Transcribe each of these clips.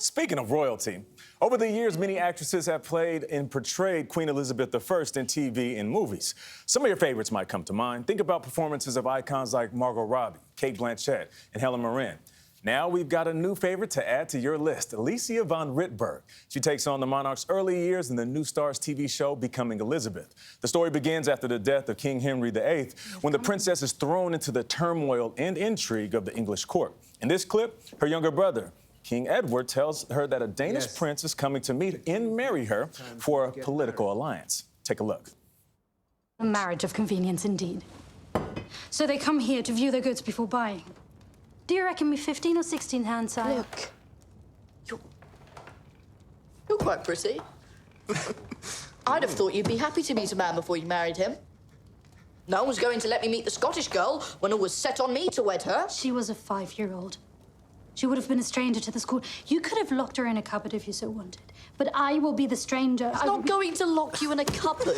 Speaking of royalty, over the years, many actresses have played and portrayed Queen Elizabeth I in TV and movies. Some of your favorites might come to mind. Think about performances of icons like Margot Robbie, Cate Blanchett, and Helen Mirren. Now we've got a new favorite to add to your list, Alicia von Rittberg. She takes on the monarch's early years in the new Starz TV show, Becoming Elizabeth. The story begins after the death of King Henry VIII, when the princess is thrown into the turmoil and intrigue of the English court. In this clip, her younger brother, King Edward, tells her that a Danish prince is coming to meet and marry her for a political alliance. Take a look. A marriage of convenience indeed. So they come here to view their goods before buying. Do you reckon me 15 or 16 hands high? Look, you're quite pretty. I'd have thought you'd be happy to meet a man before you married him. No one was going to let me meet the Scottish girl when it was set on me to wed her. She was a 5-year-old. She would have been a stranger to the school. You could have locked her in a cupboard if you so wanted. But I will be the stranger. I'm not going to lock you in a cupboard.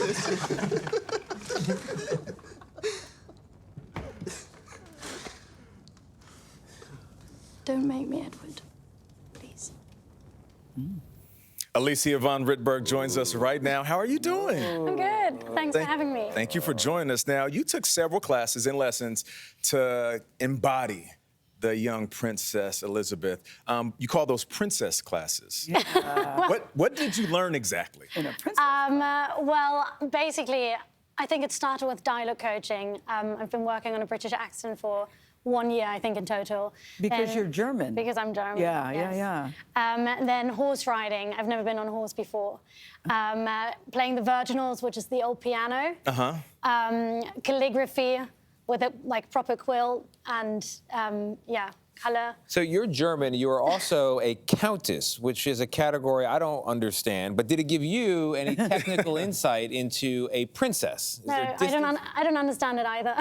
Don't make me, Edward. Please. Alicia von Rittberg joins us right now. How are you doing? I'm good. Thanks for having me. Thank you for joining us. Now, you took several classes and lessons to embody the young Princess Elizabeth. You call those princess classes. Yeah. What did you learn exactly? In a princess well, basically, I think it started with dialogue coaching. I've been working on a British accent for 1 year, I think, in total. Because you're German. Because I'm German. Yeah, yes. yeah. Then horse riding. I've never been on a horse before. Playing the virginals, which is the old piano. Calligraphy with a proper quill and color. So you're German. You are also a countess, which is a category I don't understand. But did it give you any technical insight into a princess? No, I don't understand it either.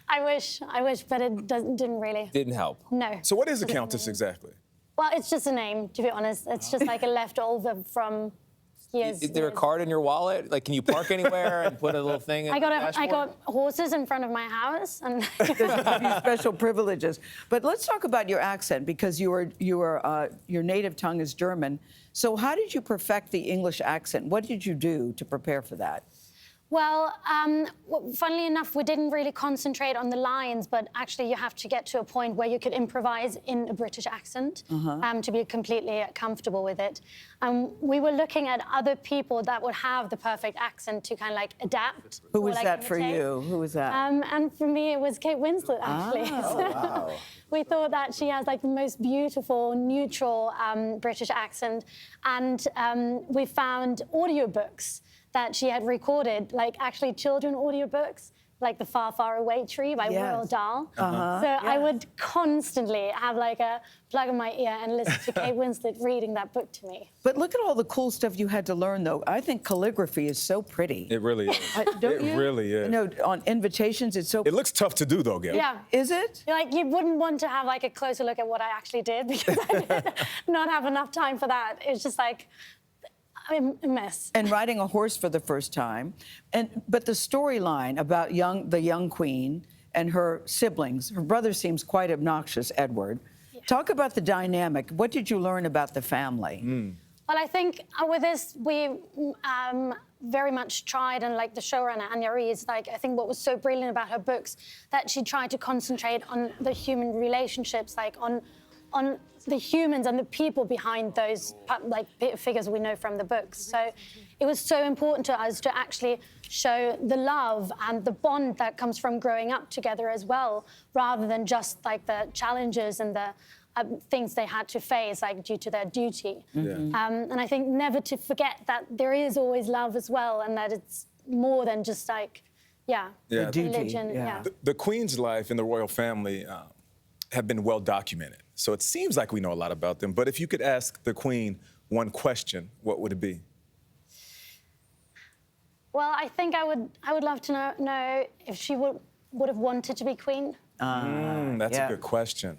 I wish, but it didn't really. Didn't help. No. So what is a countess exactly? Well, it's just a name, to be honest. It's just like a leftover from years. Is there a card in your wallet? Like, can you park anywhere and put a little thing in I the got horses in front of my house, and special privileges. But let's talk about your accent, because your native tongue is German. So how did you perfect the English accent? What did you do to prepare for that? Well, funnily enough, we didn't really concentrate on the lines, but actually you have to get to a point where you could improvise in a British accent to be completely comfortable with it. We were looking at other people that would have the perfect accent to kind of adapt. Who was that for you? Who was that? And for me, it was Kate Winslet, actually. Wow. We thought that she has the most beautiful, neutral British accent, and we found audiobooks that she had recorded, actually children audiobooks, like The Far, Far Away Tree by Roald Dahl. I would constantly have a plug in my ear and listen to Kate Winslet reading that book to me. But look at all the cool stuff you had to learn, though. I think calligraphy is so pretty. It really is. Don't you? It really is. You know, on invitations, it's so... It looks tough to do, though, Gayle. Yeah. Is it? You wouldn't want to have a closer look at what I actually did, because I did not have enough time for that. It's just a mess. And riding a horse for the first time. But the storyline about the young queen and her siblings, her brother seems quite obnoxious, Edward. Yeah. Talk about the dynamic. What did you learn about the family? Well, I think with this, we very much tried, and the showrunner, Anya Rees, I think what was so brilliant about her books, that she tried to concentrate on the human relationships, on the humans and the people behind those figures we know from the books. So it was so important to us to actually show the love and the bond that comes from growing up together as well, rather than just the challenges and the things they had to face due to their duty. And I think never to forget that there is always love as well, and that it's more than just religion. Yeah. The Queen's life in the royal family have been well documented. So it seems like we know a lot about them. But if you could ask the Queen one question, what would it be? Well, I think I would love to know if she would have wanted to be queen. That's a good question.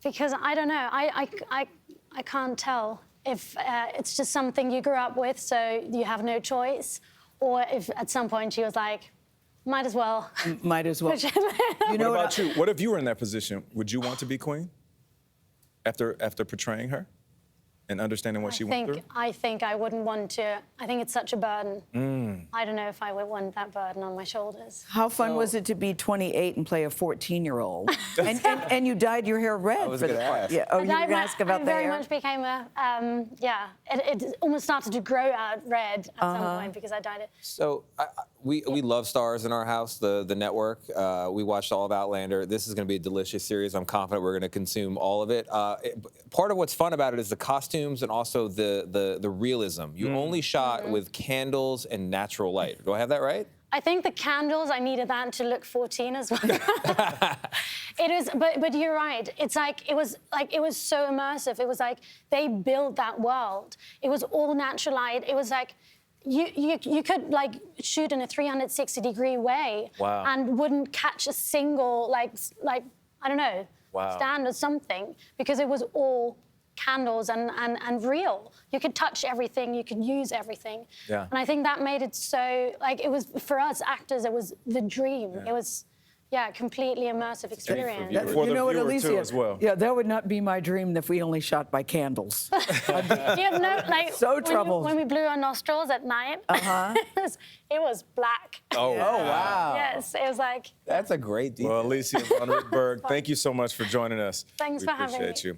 Because I don't know, I can't tell if it's just something you grew up with, so you have no choice, or if at some point she was might as well. Might as well. What about you? What if you were in that position? Would you want to be queen after portraying her? and understanding what she went through? I think I wouldn't want to. I think it's such a burden. I don't know if I would want that burden on my shoulders. How fun was it to be 28 and play a 14-year-old? and you dyed your hair red. I was for gonna the part. ask. Yeah. Oh, you were going to ask about I the very hair? much became a, it almost started to grow out red at some point because I dyed it. So we love Starz in our house, the network. We watched all of Outlander. This is going to be a delicious series. I'm confident we're going to consume all of it. Part of what's fun about it is the costumes and also the realism. You only shot with candles and natural light. Do I have that right? I think the candles, I needed that to look 14 as well. It is, but you're right. It's like it was so immersive. It was like they built that world. It was all natural light. It was like you could like shoot in a 360-degree way and wouldn't catch a single like I don't know stand or something because it was all candles and real. You could touch everything, you could use everything. Yeah. And I think that made it so, like, it was, for us actors, it was the dream. It was, completely immersive experience. For you the know what, viewer, Alicia? too, as well. Yeah, that would not be my dream if we only shot by candles. You have no, like, So troubled. when we blew our nostrils at night, it was black. Oh, wow. Yes, it was like... That's a great detail. Well, Alicia von Rittberg, thank you so much for joining us. Thanks We for having me. appreciate you.